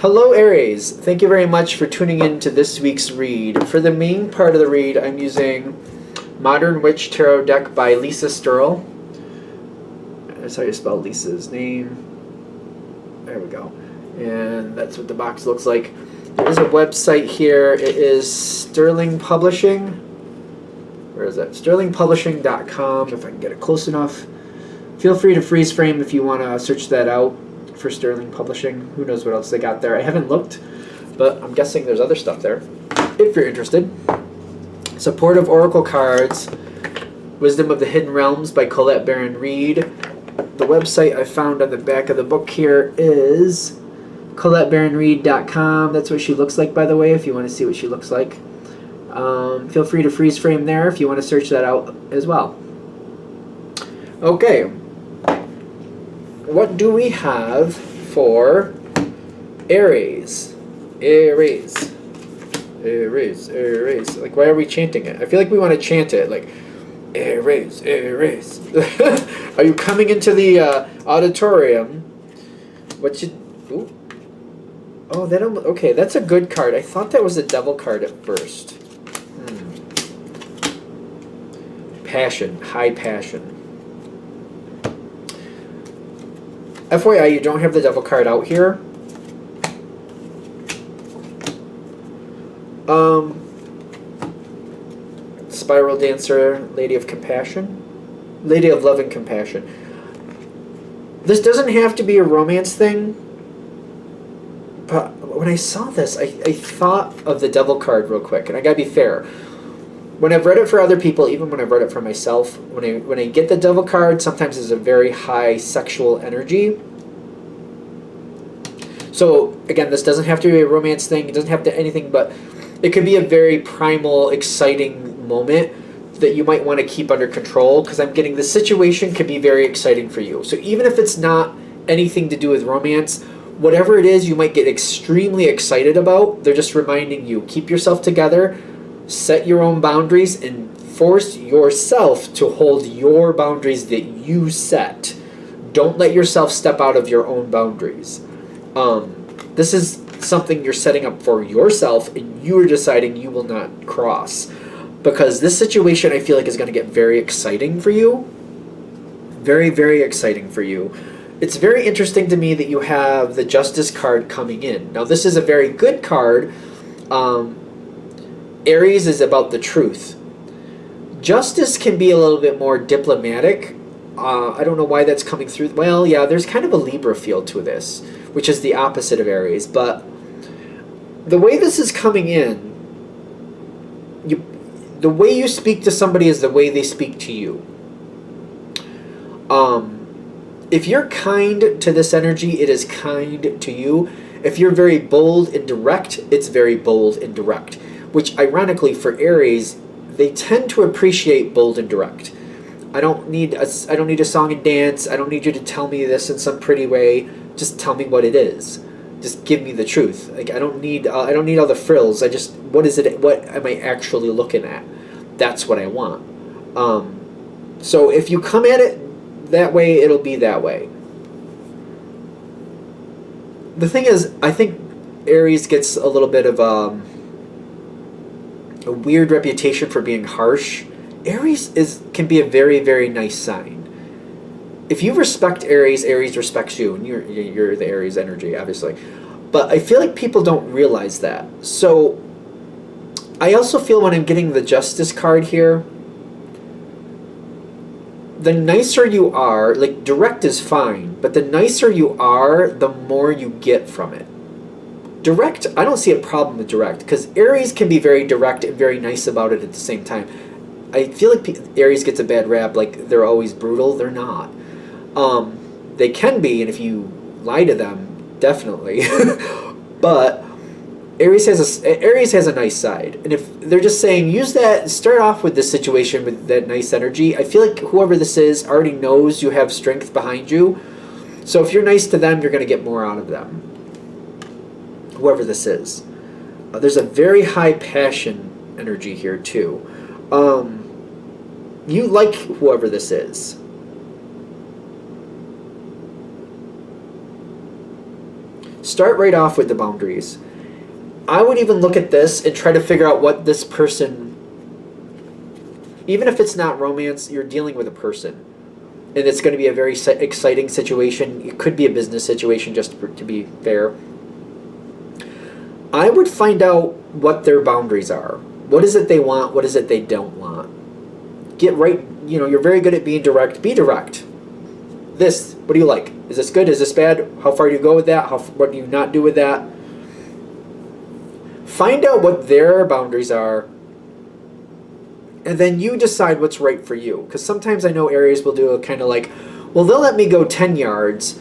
Hello Aries, thank you very much for tuning in to this week's read. For the main part of the read, I'm using Modern Witch Tarot Deck by Lisa Sturl. That's how you spell Lisa's name. There we go. And that's what the box looks like. There's a website here. It is Sterling Publishing. Where is that? sterlingpublishing.com, if I can get it close enough. Feel free to freeze frame if you want to search that out for Sterling Publishing. Who knows what else they got there. I haven't looked, but I'm guessing there's other stuff there if you're interested. Supportive Oracle Cards, Wisdom of the Hidden Realms by Colette Baron Reed. The website I found on the back of the book here is ColetteBaronReed.com. That's what she looks like, by the way, if you want to see what she looks like. Feel free to freeze frame there if you want to search that out as well. Okay. What do we have for Aries? Aries. Aries. Aries. Like, why are we chanting it? I feel like we want to chant it, like, Aries, Aries. Are you coming into the auditorium? What you... Ooh. Oh, that almost... Okay, that's a good card. I thought that was a devil card at first. Passion. High passion. FYI, you don't have the devil card out here. Spiral Dancer, Lady of Compassion. Lady of Love and Compassion. This doesn't have to be a romance thing, but when I saw this, I thought of the devil card real quick, and I gotta be fair. When I've read it for other people, even when I've read it for myself, when I get the devil card, sometimes it's a very high sexual energy. So, again, this doesn't have to be a romance thing. It doesn't have to anything, but it could be a very primal, exciting moment that you might want to keep under control, because I'm getting the situation could be very exciting for you. So even if it's not anything to do with romance, whatever it is you might get extremely excited about, they're just reminding you, keep yourself together, set your own boundaries, and force yourself to hold your boundaries that you set. Don't let yourself step out of your own boundaries. This is something you're setting up for yourself, and you are deciding you will not cross. Because this situation, I feel like, is going to get very exciting for you. Very, very exciting for you. It's very interesting to me that you have the Justice card coming in. Now, this is a very good card. Aries is about the truth. Justice can be a little bit more diplomatic. I don't know why that's coming through. Well, yeah, there's kind of a Libra feel to this, which is the opposite of Aries. But the way this is coming in, the way you speak to somebody is the way they speak to you. If you're kind to this energy, it is kind to you. If you're very bold and direct, it's very bold and direct. Which, ironically, for Aries, they tend to appreciate bold and direct. I don't need a song and dance. I don't need you to tell me this in some pretty way. Just tell me what it is. Just give me the truth. Like, I don't need all the frills. What is it? What am I actually looking at? That's what I want. So if you come at it that way, it'll be that way. The thing is, I think Aries gets a little bit of a weird reputation for being harsh. Aries can be a very, very nice sign. If you respect Aries, Aries respects you, and you're the Aries energy, obviously. But I feel like people don't realize that. So I also feel when I'm getting the Justice card here, the nicer you are, like, direct is fine, but the nicer you are, the more you get from it. Direct, I don't see a problem with direct, because Aries can be very direct and very nice about it at the same time. I feel like Aries gets a bad rap, like they're always brutal. They're not. They can be, and if you lie to them, definitely. But Aries has a nice side, and if they're just saying use that, start off with this situation with that nice energy. I feel like whoever this is already knows you have strength behind you, so if you're nice to them, you're going to get more out of them. Whoever this is, there's a very high passion energy here too. You like whoever this is. Start right off with the boundaries. I would even look at this and try to figure out what this person, even if it's not romance, you're dealing with a person. And it's going to be a very exciting situation. It could be a business situation, just to be fair. I would find out what their boundaries are. What is it they want? What is it they don't want? Get right, you're very good at being direct. Be direct. This, what do you like? Is this good? Is this bad? How far do you go with that? What do you not do with that? Find out what their boundaries are, and then you decide what's right for you. Because sometimes I know Aries will do a kind of like, well, they'll let me go 10 yards,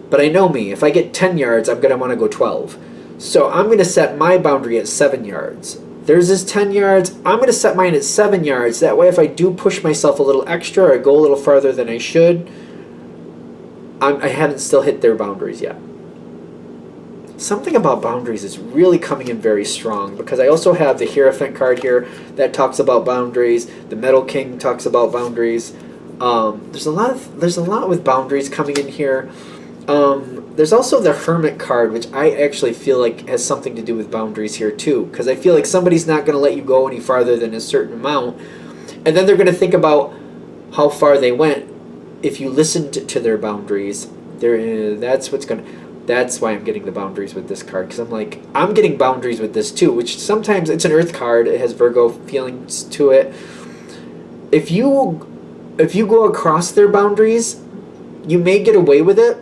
but I know me. If I get 10 yards, I'm going to want to go 12. So I'm going to set my boundary at 7 yards. There's this 10 yards. I'm going to set mine at 7 yards. That way, if I do push myself a little extra or go a little farther than I should, I haven't still hit their boundaries yet. Something about boundaries is really coming in very strong, because I also have the Hierophant card here that talks about boundaries. The Metal King talks about boundaries. There's a lot with boundaries coming in here. There's also the Hermit card, which I actually feel like has something to do with boundaries here too, because I feel like somebody's not going to let you go any farther than a certain amount, and then they're going to think about how far they went. If you listened to their boundaries, that's why I'm getting the boundaries with this card, because I'm getting boundaries with this too, which sometimes it's an Earth card. It has Virgo feelings to it. If you go across their boundaries, you may get away with it,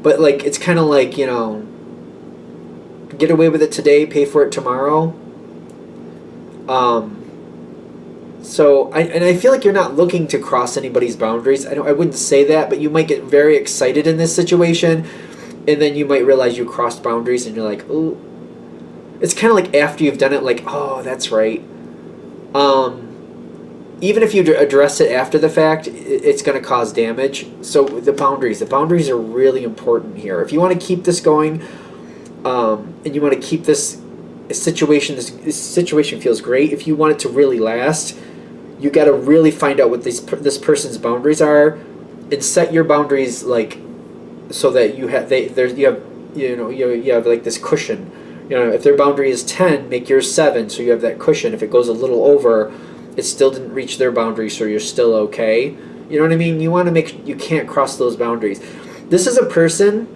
but it's kind of like, get away with it today, pay for it tomorrow. So I feel like you're not looking to cross anybody's boundaries. I wouldn't say that, but you might get very excited in this situation, and then you might realize you crossed boundaries, and you're like, ooh. It's kind of like after you've done it, like, oh, that's right. Even if you address it after the fact, it's going to cause damage. So the boundaries are really important here. If you want to keep this going, and you want to keep this situation feels great. If you want it to really last, you got to really find out what this person's boundaries are, and set your boundaries so that you have like this cushion. If their boundary is 10, make yours 7, so you have that cushion. If it goes a little over, it still didn't reach their boundary, so you're still okay. You know what I mean? You want to you can't cross those boundaries. This is a person,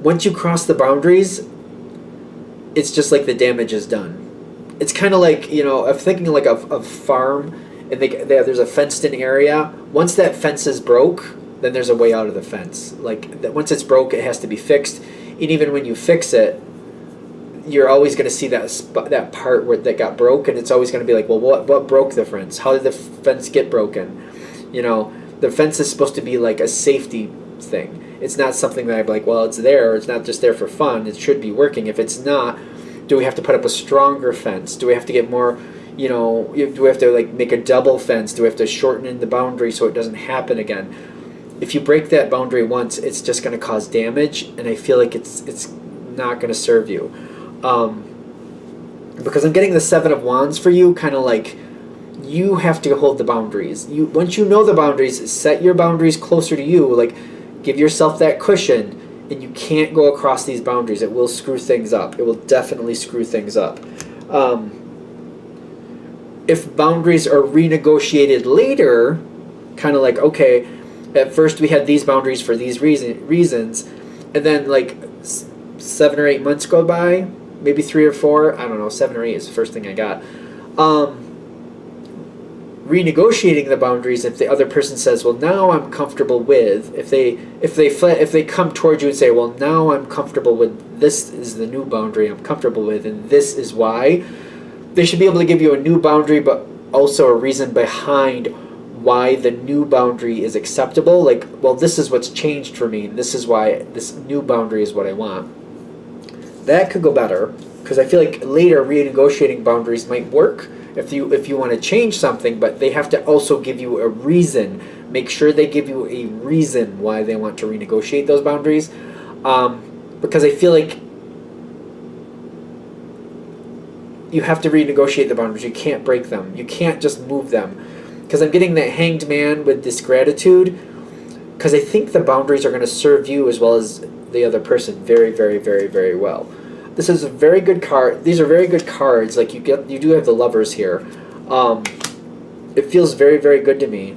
once you cross the boundaries, it's just like the damage is done. It's kind of like, I'm thinking like a farm, and there's a fenced-in area. Once that fence is broke, then there's a way out of the fence. Once it's broke, it has to be fixed. And even when you fix it, you're always going to see that part that got broke, and it's always going to be like, well, what broke the fence? How did the fence get broken? The fence is supposed to be like a safety thing. It's not something that I'm like, well, it's there. It's not just there for fun. It should be working. If it's not, do we have to put up a stronger fence? Do we have to get more, do we have to make a double fence? Do we have to shorten in the boundary so it doesn't happen again? If you break that boundary once, it's just going to cause damage, and I feel like it's not going to serve you. Because I'm getting the 7 of Wands for you, kind of like you have to hold the boundaries. Once you know the boundaries, set your boundaries closer to you. Give yourself that cushion, and you can't go across these boundaries. It will screw things up. It will definitely screw things up. If boundaries are renegotiated later, kind of like, okay, at first we had these boundaries for these reasons, and then 7 or 8 months go by, maybe 3 or 4, I don't know, 7 or 8 is the first thing I got. Renegotiating the boundaries, if the other person says, well, now I'm comfortable with, if they come towards you and say, well, now I'm comfortable with, this is the new boundary I'm comfortable with, and this is why, they should be able to give you a new boundary, but also a reason behind why the new boundary is acceptable. Well, this is what's changed for me, and this is why this new boundary is what I want. That could go better, because I feel like later renegotiating boundaries might work if you want to change something, but they have to also give you a reason. Make sure they give you a reason why they want to renegotiate those boundaries, because I feel like you have to renegotiate the boundaries. You can't break them. You can't just move them, because I'm getting that Hanged Man with this gratitude, because I think the boundaries are going to serve you as well as the other person very, very, very, very well. This is a very good card. These are very good cards. Like you do have the lovers here. It feels very, very good to me.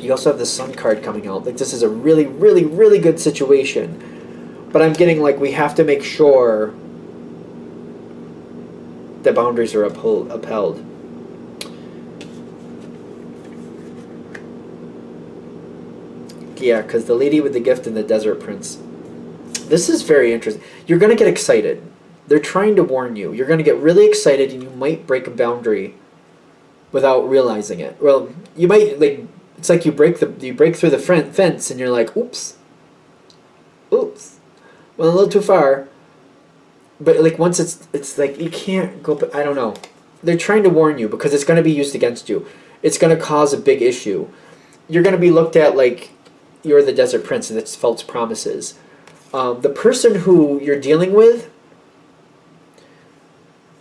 You also have the Sun card coming out. Like this is a really, really, really good situation. But I'm getting like we have to make sure the boundaries are upheld. Yeah, because the lady with the gift and the desert prince. This is very interesting. You're going to get excited. They're trying to warn you. You're going to get really excited and you might break a boundary without realizing it. Well, you might, like, it's like you break through the fence and you're like, oops. Oops. Well, a little too far. But like once it's like you can't go, I don't know. They're trying to warn you because it's going to be used against you. It's going to cause a big issue. You're going to be looked at like you're the desert prince and it's false promises. The person who you're dealing with,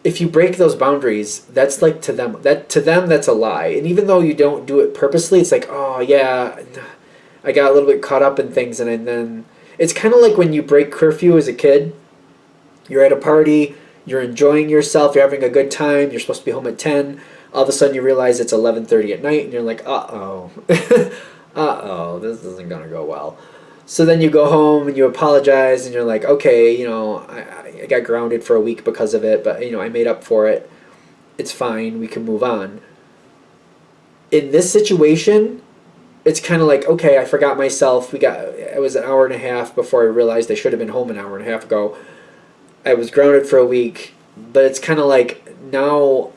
if you break those boundaries, that's like to them that's a lie. And even though you don't do it purposely, it's like, oh yeah, I got a little bit caught up in things, and then it's kind of like when you break curfew as a kid. You're at a party, you're enjoying yourself, you're having a good time, you're supposed to be home at 10. All of a sudden you realize it's 11:30 at night and you're like, uh-oh. Uh-oh, this isn't going to go well. So then you go home and you apologize and you're like, okay, I got grounded for a week because of it, but, I made up for it. It's fine, we can move on. In this situation, it's kind of like, okay, I forgot myself. It was an hour and a half before I realized I should have been home an hour and a half ago. I was grounded for a week, but it's kind of like now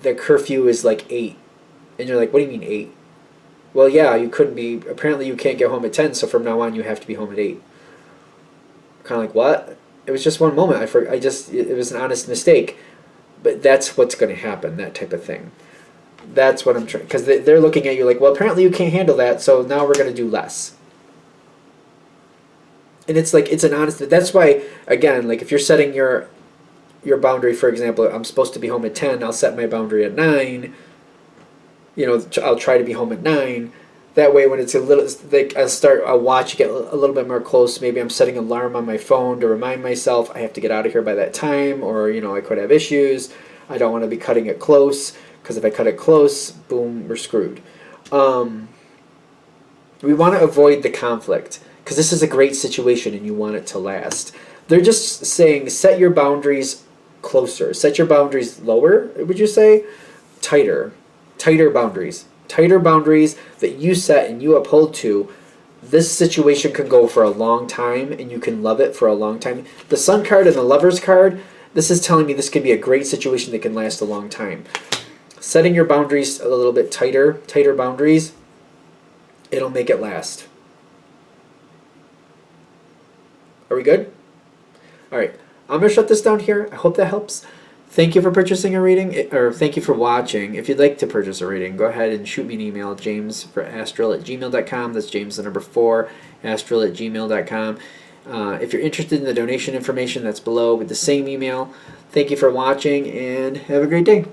the curfew is like 8. And you're like, what do you mean 8? Well, yeah, apparently you can't get home at 10, so from now on you have to be home at 8. Kind of like, what? It was just one moment. It was an honest mistake. But that's what's going to happen, that type of thing. That's what I'm trying, because they're looking at you like, well, apparently you can't handle that, so now we're going to do less. And it's like, it's an honest, that's why, again, like if you're setting your boundary, for example, I'm supposed to be home at 10, I'll set my boundary at 9, I'll try to be home at 9. That way when it's a little, like I'll watch, get a little bit more close, maybe I'm setting an alarm on my phone to remind myself I have to get out of here by that time, or, I could have issues, I don't want to be cutting it close, because if I cut it close, boom, we're screwed. We want to avoid the conflict, because this is a great situation and you want it to last. They're just saying set your boundaries closer. Set your boundaries lower, would you say? Tighter. Tighter boundaries. Tighter boundaries that you set and you uphold to. This situation can go for a long time and you can love it for a long time. The Sun card and the Lovers card, this is telling me this could be a great situation that can last a long time. Setting your boundaries a little bit tighter boundaries, it'll make it last. Are we good? All right. I'm going to shut this down here. I hope that helps. Thank you for purchasing a reading, or thank you for watching. If you'd like to purchase a reading, go ahead and shoot me an email, james4astral@gmail.com. That's James the number 4, astral@gmail.com. If you're interested in the donation information, that's below with the same email. Thank you for watching, and have a great day.